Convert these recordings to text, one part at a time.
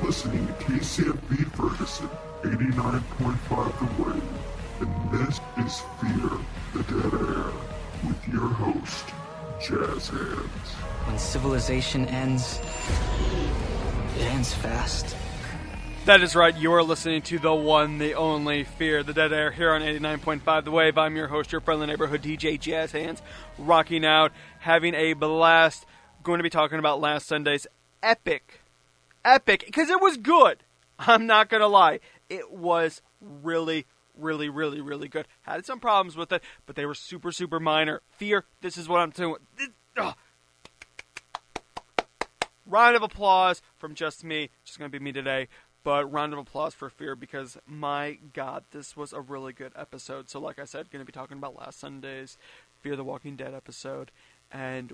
listening to KCFB Ferguson, 89.5 The Wave, and this is Fear the Dead Air, with your host, JazzHandss. When civilization ends, it ends fast. That is right, you are listening to the one, the only Fear the Dead Air here on 89.5 The Wave. I'm your host, your friendly neighborhood DJ, JazzHandss, rocking out, having a blast. Going to be talking about last Sunday's epic, because it was good. I'm not going to lie. It was really good. Had some problems with it, but they were super minor. Fear, this is what I'm doing. Round of applause from just me. Just going to be me today. But round of applause for Fear because, my God, this was a really good episode. So like I said, going to be talking about last Sunday's Fear the Walking Dead episode. And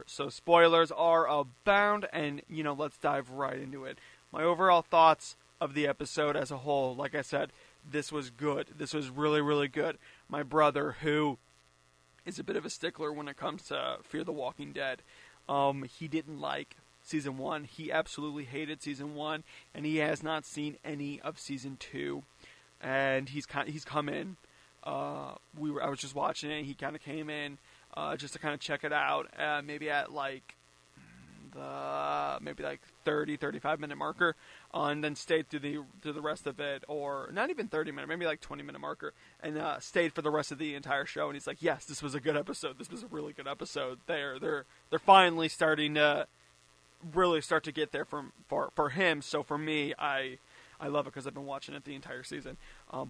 so spoilers are abound, and, let's dive right into it. My overall thoughts of the episode as a whole, like I said, this was good. This was really good. My brother, who is a bit of a stickler when it comes to Fear the Walking Dead, he didn't like Season 1. He absolutely hated Season 1, and he has not seen any of Season 2. And he's come in. I was just watching it. He kind of came in just to kind of check it out. Maybe at the 30-35 minute marker, and then stayed through the rest of it, or not even 30 minute, maybe 20-minute marker, and stayed for the rest of the entire show. And he's like, "Yes, this was a good episode. This was a really good episode." They're finally starting to really start to get there for him. So for me, I love it because I've been watching it the entire season.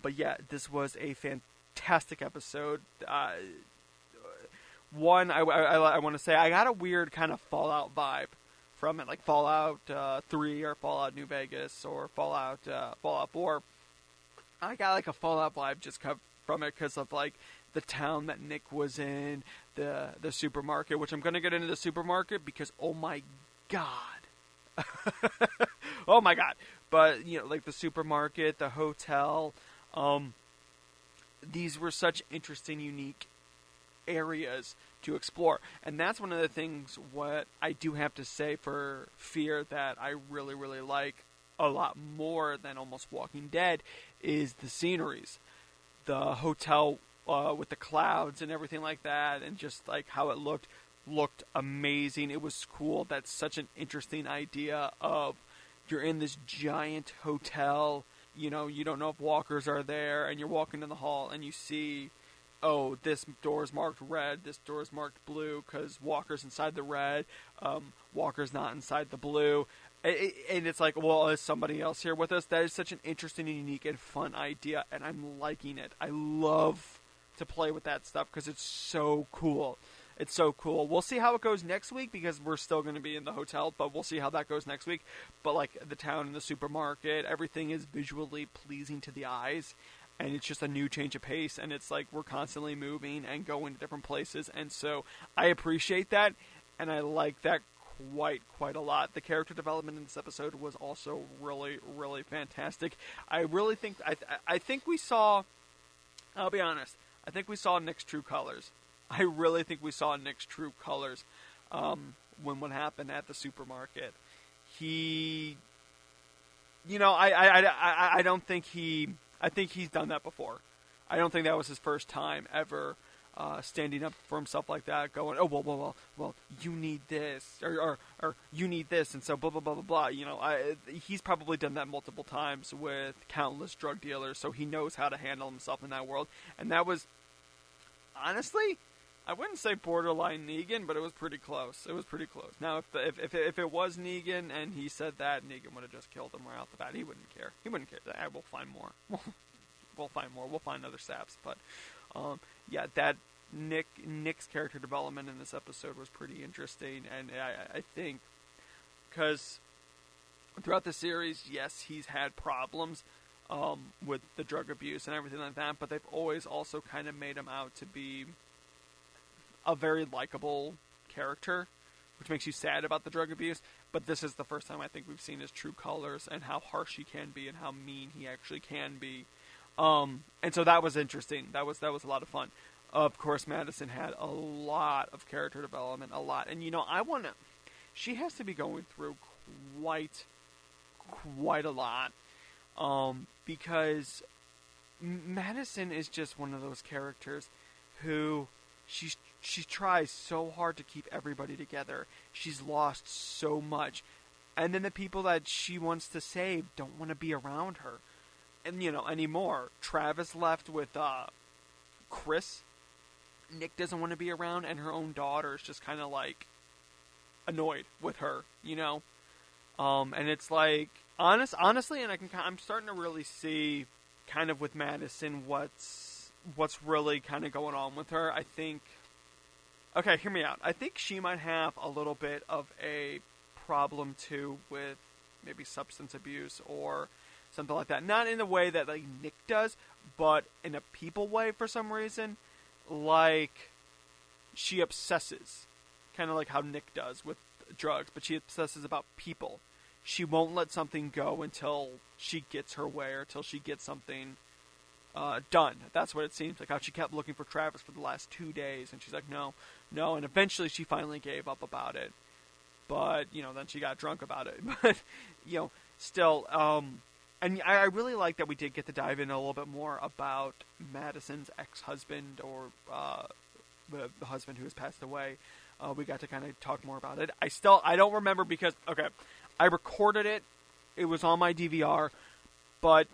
But yeah, this was a fantastic episode. One, I want to say I got a weird kind of Fallout vibe from it, like Fallout 3 or Fallout New Vegas or Fallout 4. I got a Fallout vibe just from it because of the town that Nick was in, the supermarket, which I'm going to get into the supermarket because oh my God. Oh my God. But, the supermarket, the hotel, these were such interesting, unique areas to explore. And that's one of the things what I do have to say for Fear that I really like a lot more than almost Walking Dead is the sceneries. The hotel with the clouds and everything like that, and just how it looked amazing. It was cool. That's such an interesting idea of you're in this giant hotel, you don't know if walkers are there, and you're walking in the hall and you see, oh, this door is marked red, this door is marked blue, because Walker's inside the red, Walker's not inside the blue, and it's well, is somebody else here with us? That is such an interesting and unique and fun idea, and I'm liking it. I love to play with that stuff, because it's so cool. It's so cool. We'll see how it goes next week, because we're still going to be in the hotel, but we'll see how that goes next week. But, the town and the supermarket, everything is visually pleasing to the eyes, and it's just a new change of pace, and it's we're constantly moving and going to different places, and so I appreciate that, and I like that quite a lot. The character development in this episode was also really fantastic. I really think, I think we saw, I'll be honest, I think we saw Nick's true colors. I really think we saw Nick's true colors when what happened at the supermarket. He, I don't think I think he's done that before. I don't think that was his first time ever standing up for himself like that, going, oh, well, you need this, or you need this, and so blah, blah, blah, blah, blah. He's probably done that multiple times with countless drug dealers, so he knows how to handle himself in that world. And that was, honestly, I wouldn't say borderline Negan, but it was pretty close. It was pretty close. Now, if it was Negan and he said that, Negan would have just killed him right off the bat. He wouldn't care. We'll find more. We'll find more. We'll find other saps. But, yeah, that Nick's character development in this episode was pretty interesting. And I think, because throughout the series, yes, he's had problems with the drug abuse and everything like that, but they've always also kind of made him out to be a very likable character, which makes you sad about the drug abuse. But this is the first time I think we've seen his true colors and how harsh he can be and how mean he actually can be. And so that was interesting. That was a lot of fun. Of course, Madison had a lot of character development, a lot. And she has to be going through quite a lot. Because Madison is just one of those characters who she tries so hard to keep everybody together. She's lost so much. And then the people that she wants to save don't want to be around her. And, anymore. Travis left with Chris. Nick doesn't want to be around, and her own daughter is just kind of, annoyed with her, And it's honestly, and I'm starting to really see, kind of with Madison, what's really kind of going on with her. I think, okay, hear me out. I think she might have a little bit of a problem, too, with maybe substance abuse or something like that. Not in the way that Nick does, but in a people way for some reason. She obsesses, kind of like how Nick does with drugs, but she obsesses about people. She won't let something go until she gets her way or until she gets something done. That's what it seems like. How she kept looking for Travis for the last 2 days, and she's like, no, and eventually she finally gave up about it. But, then she got drunk about it. But, still, and I really like that we did get to dive in a little bit more about Madison's ex-husband, or the husband who has passed away. We got to kind of talk more about it. I don't remember because, okay, I recorded it. It was on my DVR, but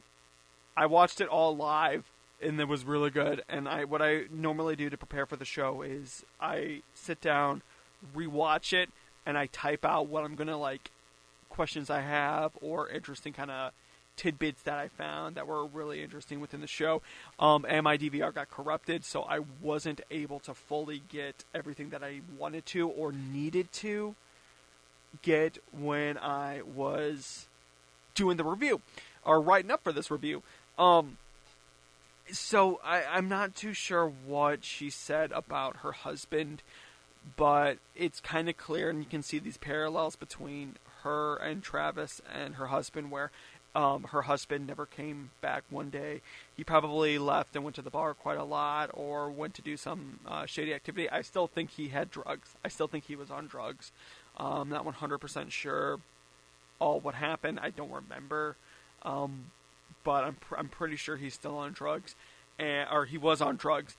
I watched it all live, and it was really good. And what I normally do to prepare for the show is I sit down, rewatch it, and I type out what I'm going to, questions I have or interesting kind of tidbits that I found that were really interesting within the show. And my DVR got corrupted, so I wasn't able to fully get everything that I wanted to or needed to get when I was doing the review or writing up for this review. So I'm not too sure what she said about her husband, but it's kind of clear, and you can see these parallels between her and Travis and her husband, where her husband never came back one day. He probably left and went to the bar quite a lot, or went to do some shady activity. I still think he had drugs. I still think he was on drugs. I'm not 100% sure all what happened. I don't remember. But I'm pretty sure he's still on drugs, or he was on drugs.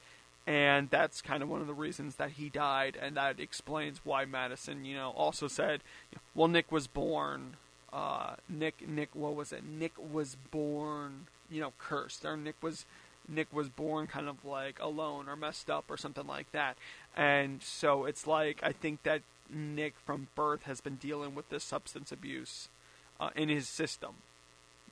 And that's kind of one of the reasons that he died, and that explains why Madison, also said, well, Nick was born, what was it? Nick was born, cursed, or Nick was born kind of alone or messed up or something like that. And so it's I think that Nick from birth has been dealing with this substance abuse in his system.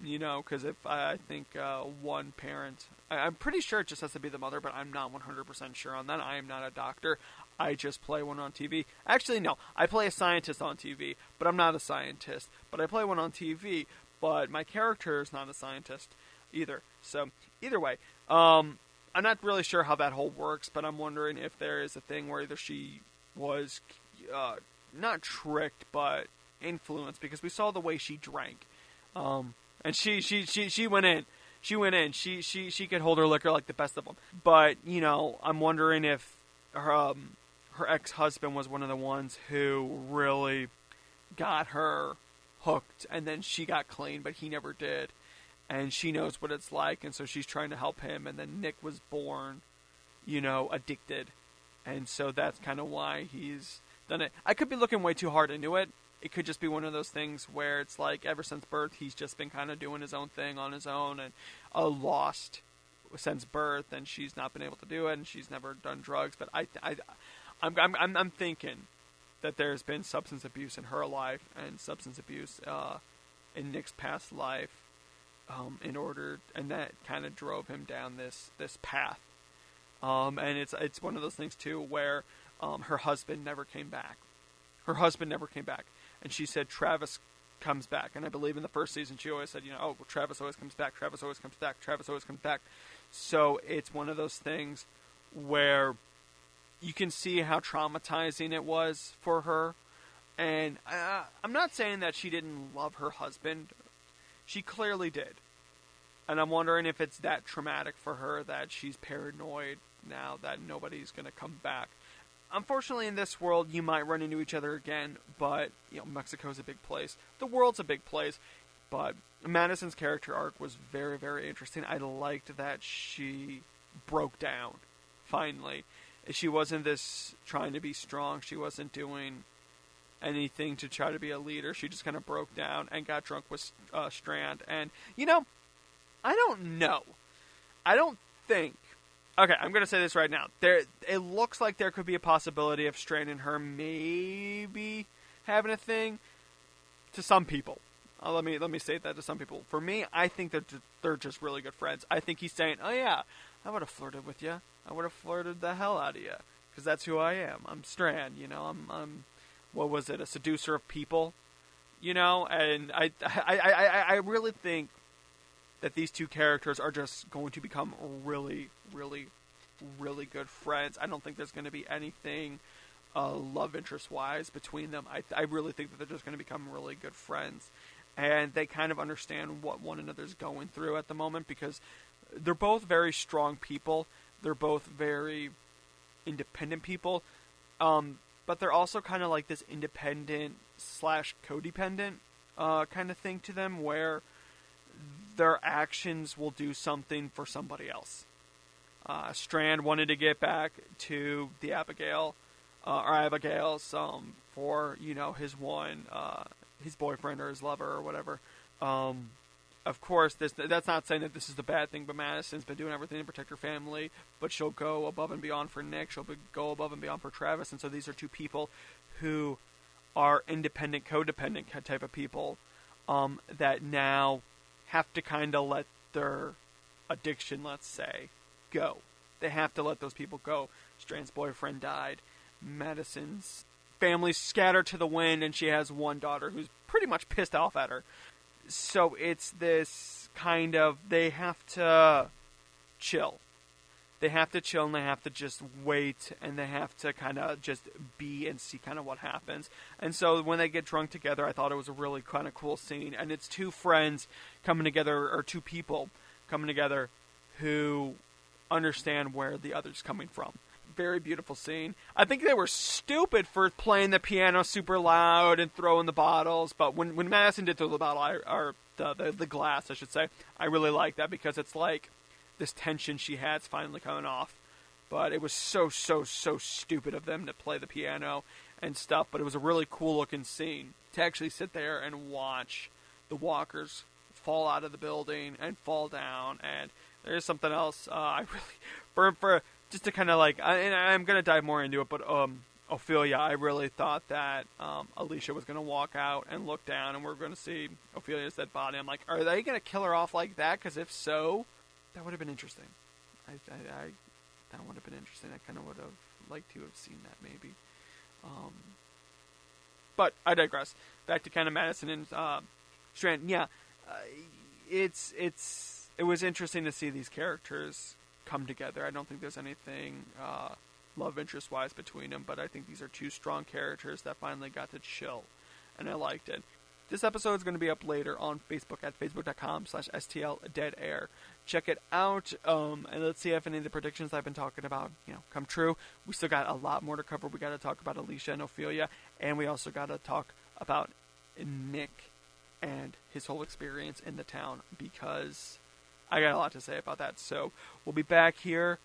Because if I think one parent, I'm pretty sure it just has to be the mother, but I'm not 100% sure on that. I am not a doctor. I just play one on TV. Actually, no, I play a scientist on TV, but I'm not a scientist. But I play one on TV, but my character is not a scientist either. So, either way, I'm not really sure how that whole works, but I'm wondering if there is a thing where either she was not tricked, but influenced, because we saw the way she drank. And she went in. She went in. She could hold her liquor like the best of them. But, I'm wondering if her ex-husband was one of the ones who really got her hooked, and then she got clean, but he never did. And she knows what it's like, and so she's trying to help him. And then Nick was born, addicted. And so that's kind of why he's done it. I could be looking way too hard into it. It could just be one of those things where it's ever since birth, he's just been kind of doing his own thing on his own, and lost since birth, and she's not been able to do it, and she's never done drugs. But I'm thinking that there's been substance abuse in her life and substance abuse in Nick's past life, and that kind of drove him down this path. And it's one of those things too where her husband never came back. Her husband never came back. And she said Travis comes back. And I believe in the first season she always said, Travis always comes back, Travis always comes back, Travis always comes back. So it's one of those things where you can see how traumatizing it was for her. And I'm not saying that she didn't love her husband. She clearly did. And I'm wondering if it's that traumatic for her that she's paranoid now that nobody's going to come back. Unfortunately, in this world, you might run into each other again, but, Mexico's a big place. The world's a big place, But Madison's character arc was very, very interesting. I liked that she broke down, finally. She wasn't this trying to be strong. She wasn't doing anything to try to be a leader. She just kind of broke down and got drunk with Strand. And, I don't know. I don't think... Okay, I'm going to say this right now. It looks like there could be a possibility of Strand and her maybe having a thing to some people. Let me say that to some people. For me, I think that they're just really good friends. I think he's saying, oh yeah, I would have flirted with you. I would have flirted the hell out of you. Because that's who I am. I'm Strand, I'm what was it, a seducer of people? And I really think that these two characters are just going to become really, really, really good friends. I don't think there's going to be anything love interest-wise between them. I really think that they're just going to become really good friends. And they kind of understand what one another's going through at the moment, because they're both very strong people. They're both very independent people. But they're also kind of like this independent / codependent kind of thing to them, where their actions will do something for somebody else. Strand wanted to get back to the Abigail's for, his boyfriend or his lover or whatever. Of course, that's not saying that this is the bad thing, but Madison's been doing everything to protect her family, but she'll go above and beyond for Nick, she'll go above and beyond for Travis, and so these are two people who are independent, codependent type of people that now have to kind of let their addiction, let's say, go. They have to let those people go. Strand's boyfriend died. Madison's family's scattered to the wind, and she has one daughter who's pretty much pissed off at her. So it's this kind of, they have to chill. They have to chill, and they have to just wait, and they have to kind of just be and see kind of what happens. And so when they get drunk together, I thought it was a really kind of cool scene. And it's two friends coming together, or two people coming together who understand where the other's coming from. Very beautiful scene. I think they were stupid for playing the piano super loud and throwing the bottles, but when Madison did throw the bottle, or the glass, I should say, I really liked that, because it's like this tension she had's finally coming off. But it was so stupid of them to play the piano and stuff, but it was a really cool looking scene to actually sit there and watch the walkers fall out of the building and fall down. And there's something else I really, for just to kind of like, and I'm going to dive more into it, but Ophelia, I really thought that Alicia was going to walk out and look down, and we're going to see Ophelia's dead body. I'm like, are they going to kill her off like that? Because if so, that would have been interesting. That would have been interesting. I kind of would have liked to have seen that, maybe. But I digress. Back to kind of Madison and Strand. Yeah, it was interesting to see these characters come together. I don't think there's anything love interest wise between them, but I think these are two strong characters that finally got to chill, and I liked it. This episode is going to be up later on Facebook at facebook.com/STLDeadAir. Check it out, and let's see if any of the predictions I've been talking about, come true. We still got a lot more to cover. We got to talk about Alicia and Ophelia, and we also got to talk about Nick and his whole experience in the town, because I got a lot to say about that. So we'll be back here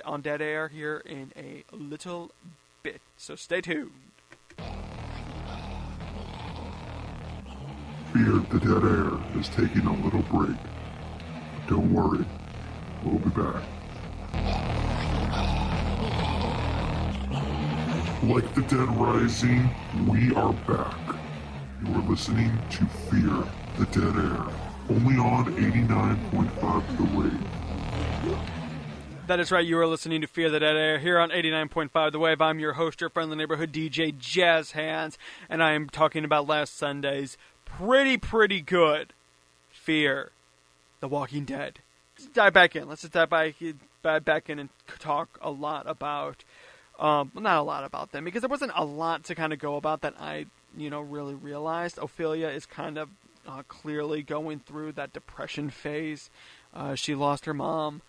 on Dead Air here in a little bit. So stay tuned. Fear the Dead Air is taking a little break. Don't worry, we'll be back. Like the dead rising, we are back. You are listening to Fear the Dead Air, only on 89.5 The Wave. That is right, you are listening to Fear the Dead Air here on 89.5 The Wave. I'm your host, your friendly neighborhood DJ, JazzHandss, and I am talking about last Sunday's pretty good Fear the Walking Dead. Let's dive back in. Let's just dive back in and talk a lot about, not a lot about them, because there wasn't a lot to kind of go about that I, really realized. Ophelia is kind of clearly going through that depression phase. She lost her mom.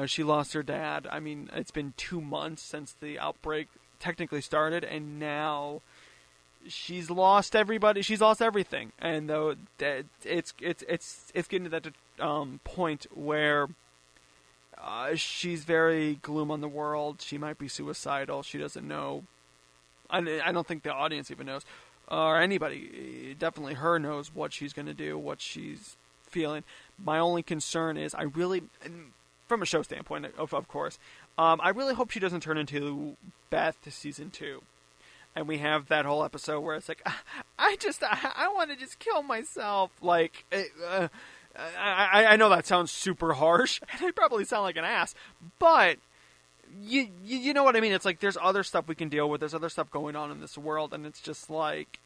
She lost her dad. I mean, it's been 2 months since the outbreak technically started, and now she's lost everybody. She's lost everything, and though it's getting to that point where she's very gloom on the world. She might be suicidal. She doesn't know. I don't think the audience even knows, or anybody. Definitely her knows what she's going to do, what she's feeling. My only concern is I really, from a show standpoint, of course, I really hope she doesn't turn into Beth season 2. And we have that whole episode where it's like, I want to just kill myself. Like, I know that sounds super harsh, and I probably sound like an ass, but you know what I mean? It's like there's other stuff we can deal with. There's other stuff going on in this world, and it's just like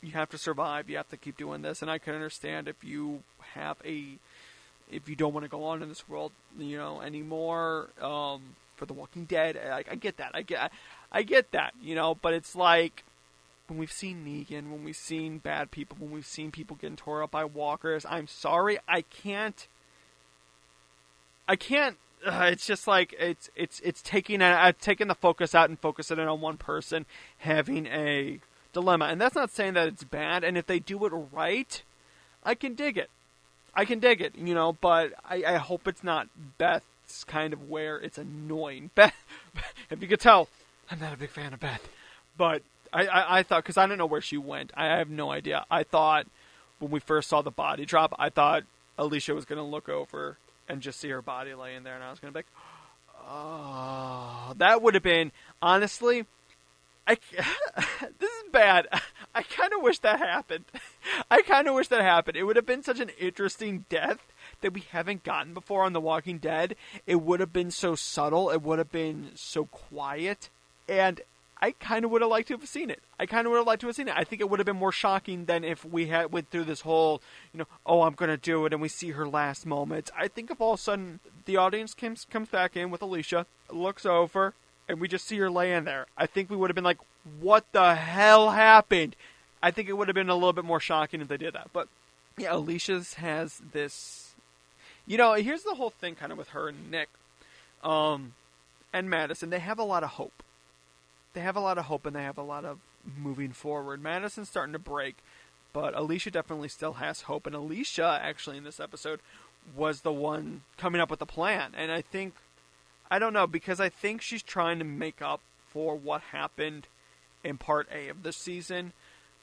you have to survive. You have to keep doing this, and I can understand if you don't want to go on in this world, anymore. For The Walking Dead, I get that. I get that, but it's like when we've seen Negan, when we've seen bad people, when we've seen people getting tore up by walkers, I'm sorry, I can't. It's just like it's taking the focus out and focusing it on one person having a dilemma, and that's not saying that it's bad. And if they do it right, I can dig it. But I hope it's not Beth's kind of where it's annoying. Beth, if you could tell, I'm not a big fan of Beth, but I thought, because I don't know where she went. I have no idea. I thought when we first saw the body drop, I thought Alicia was going to look over and just see her body laying there, and I was going to be like, oh, that would have been, honestly, this is bad. I kind of wish that happened. It would have been such an interesting death that we haven't gotten before on The Walking Dead. It would have been so subtle. It would have been so quiet. And I kind of would have liked to have seen it. I think it would have been more shocking than if we went through this whole, oh, I'm going to do it, and we see her last moments. I think if all of a sudden the audience comes back in with Alicia, looks over, and we just see her laying there, I think we would have been like, what the hell happened? I think it would have been a little bit more shocking if they did that. But, yeah, Alicia's has this... here's the whole thing kind of with her and Nick and Madison. They have a lot of hope. And they have a lot of moving forward. Madison's starting to break, but Alicia definitely still has hope. And Alicia, actually, in this episode, was the one coming up with the plan. And I don't know, because I think she's trying to make up for what happened in Part A of this season.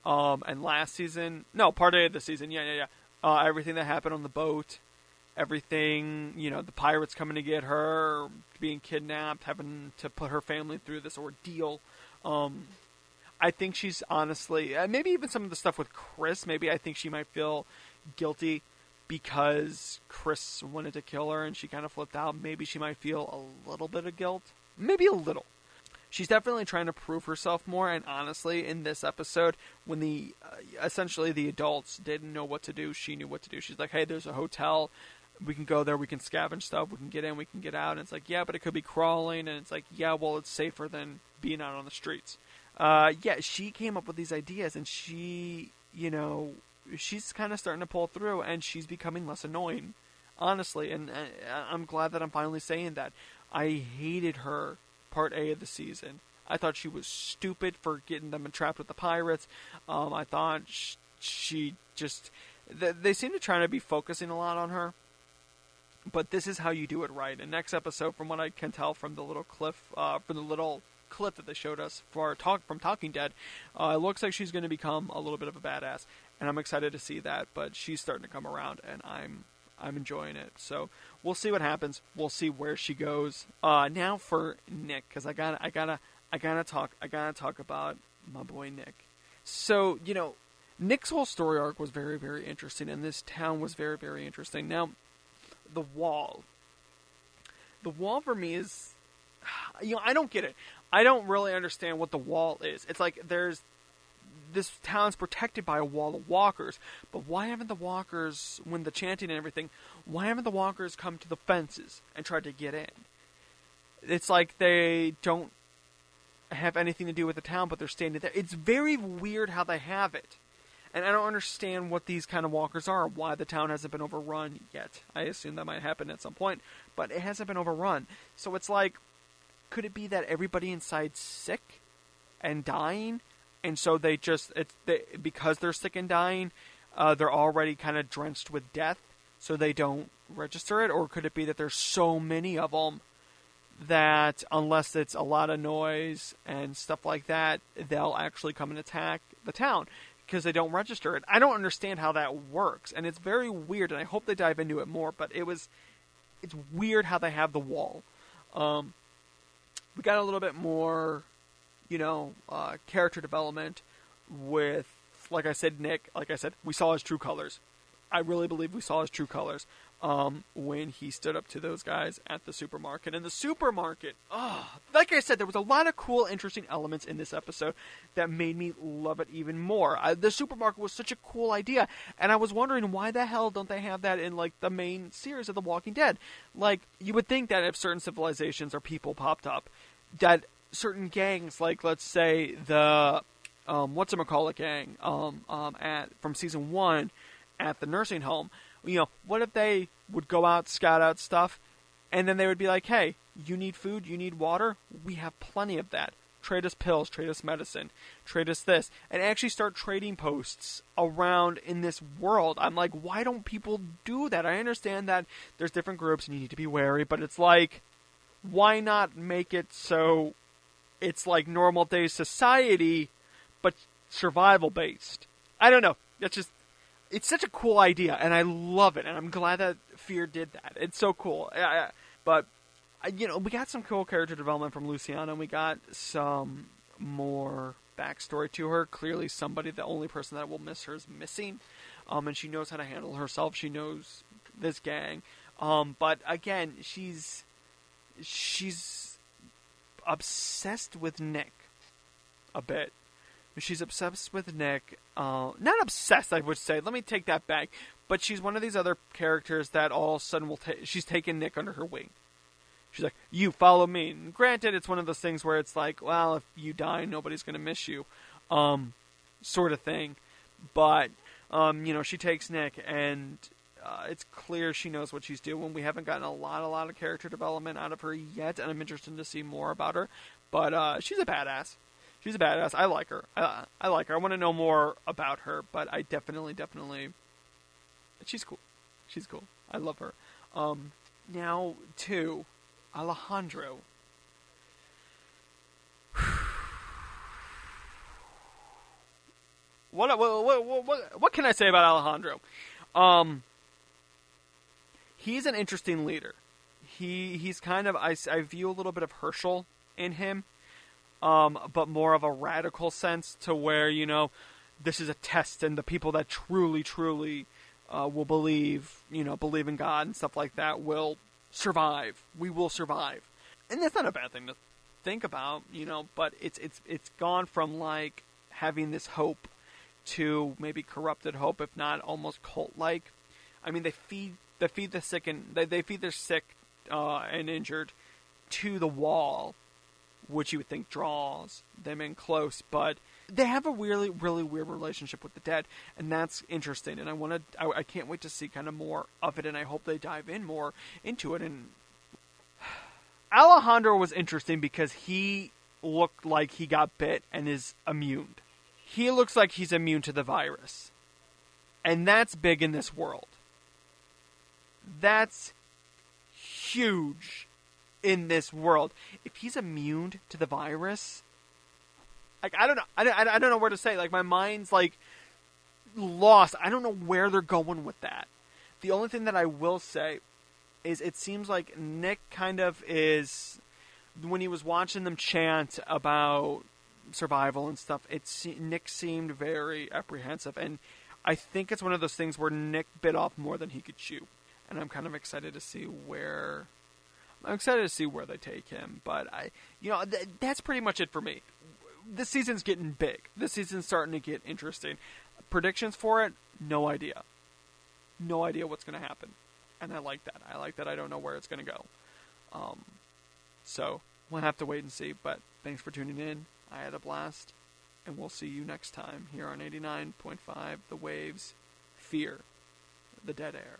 And last season, no, Part A of the season, yeah. Everything that happened on the boat, everything, the pirates coming to get her, being kidnapped, having to put her family through this ordeal. I think she's honestly, maybe even some of the stuff with Chris, maybe I think she might feel guilty because Chris wanted to kill her and she kind of flipped out. Maybe she might feel a little bit of guilt. Maybe a little. She's definitely trying to prove herself more, and honestly, in this episode, when essentially the adults didn't know what to do, she knew what to do. She's like, hey, there's a hotel, we can go there, we can scavenge stuff, we can get in, we can get out, and it's like, yeah, but it could be crawling, and it's like, yeah, well, it's safer than being out on the streets. She came up with these ideas, and she, she's kind of starting to pull through, and she's becoming less annoying, honestly, and I'm glad that I'm finally saying that. I hated her Part A of the season. I thought she was stupid for getting them entrapped with the pirates. I thought she just... They seem to try to be focusing a lot on her. But this is how you do it right. And next episode, from what I can tell from the little clip, that they showed us from Talking Dead, it looks like she's going to become a little bit of a badass. And I'm excited to see that. But she's starting to come around, and I'm enjoying it. So we'll see what happens. We'll see where she goes. Now for Nick, because I gotta talk about my boy Nick. So Nick's whole story arc was very, very interesting, and this town was very, very interesting. Now, the wall for me is, I don't get it. I don't really understand what the wall is. It's like this town's protected by a wall of walkers, but why haven't the walkers, when the chanting and everything, why haven't the walkers come to the fences and tried to get in? It's like they don't have anything to do with the town, but they're standing there. It's very weird how they have it. And I don't understand what these kind of walkers are, why the town hasn't been overrun yet. I assume that might happen at some point, but it hasn't been overrun. So it's like, could it be that everybody inside's sick and dying? and so because they're sick and dying, they're already kind of drenched with death, so they don't register it? Or could it be that there's so many of them that unless it's a lot of noise and stuff like that, they'll actually come and attack the town because they don't register it? I don't understand how that works, and it's very weird, and I hope they dive into it more, but it's weird how they have the wall. We got a little bit more, character development with, like I said, Nick. Like I said, we saw his true colors. I really believe we saw his true colors when he stood up to those guys at the supermarket. And the supermarket, like I said, there was a lot of cool, interesting elements in this episode that made me love it even more. The supermarket was such a cool idea, and I was wondering why the hell don't they have that in, like, the main series of The Walking Dead? Like, you would think that if certain civilizations or people popped up, that certain gangs, like, let's say the whatchamacallit gang from season 1 at the nursing home, what if they would go out, scout out stuff, and then they would be like, hey, you need food, you need water, we have plenty of that. Trade us pills, trade us medicine, trade us this, and actually start trading posts around in this world. I'm like, why don't people do that? I understand that there's different groups and you need to be wary, but it's like, why not make it so it's like normal day society, but survival based? I don't know. It's such a cool idea, and I love it, and I'm glad that Fear did that. It's so cool. But we got some cool character development from Luciana, and we got some more backstory to her. Clearly somebody, the only person that will miss her is missing, and she knows how to handle herself. She knows this gang. But again, she's obsessed with Nick a bit. She's obsessed with Nick. Not obsessed, I would say. Let me take that back. But she's one of these other characters that all of a sudden she's taken Nick under her wing. She's like, you follow me. And granted, it's one of those things where it's like, well, if you die, nobody's going to miss you. Sort of thing. But, she takes Nick, and it's clear she knows what she's doing. We haven't gotten a lot of character development out of her yet, and I'm interested to see more about her. But she's a badass. She's a badass. I like her. I like her. I want to know more about her, but I definitely... She's cool. She's cool. I love her. Now, to Alejandro. What can I say about Alejandro? He's an interesting leader. He's kind of... I view a little bit of Herschel in him. But more of a radical sense to where, this is a test, and the people that truly will believe in God and stuff like that will survive. We will survive. And that's not a bad thing to think about, but it's gone from, like, having this hope to maybe corrupted hope, if not almost cult-like. I mean, they feed the sick, and they feed their sick and injured to the wall, which you would think draws them in close, but they have a really, really weird relationship with the dead, and that's interesting, and I can't wait to see kind of more of it, and I hope they dive in more into it. And Alejandro was interesting because he looked like he got bit and is immune. He looks like he's immune to the virus, and that's big in this world. That's huge in this world. If he's immune to the virus, like, I don't know. I don't know where to say. Like, my mind's, like, lost. I don't know where they're going with that. The only thing that I will say is it seems like Nick kind of is, when he was watching them chant about survival and stuff, Nick seemed very apprehensive, and I think it's one of those things where Nick bit off more than he could chew, and I'm kind of excited to see where they take him. But that's pretty much it for me. This season's getting big. This season's starting to get interesting. Predictions for it? No idea. No idea what's going to happen. And I like that. I don't know where it's going to go. So we'll have to wait and see. But thanks for tuning in. I had a blast. And we'll see you next time here on 89.5 The Waves. Fear the Dead Air.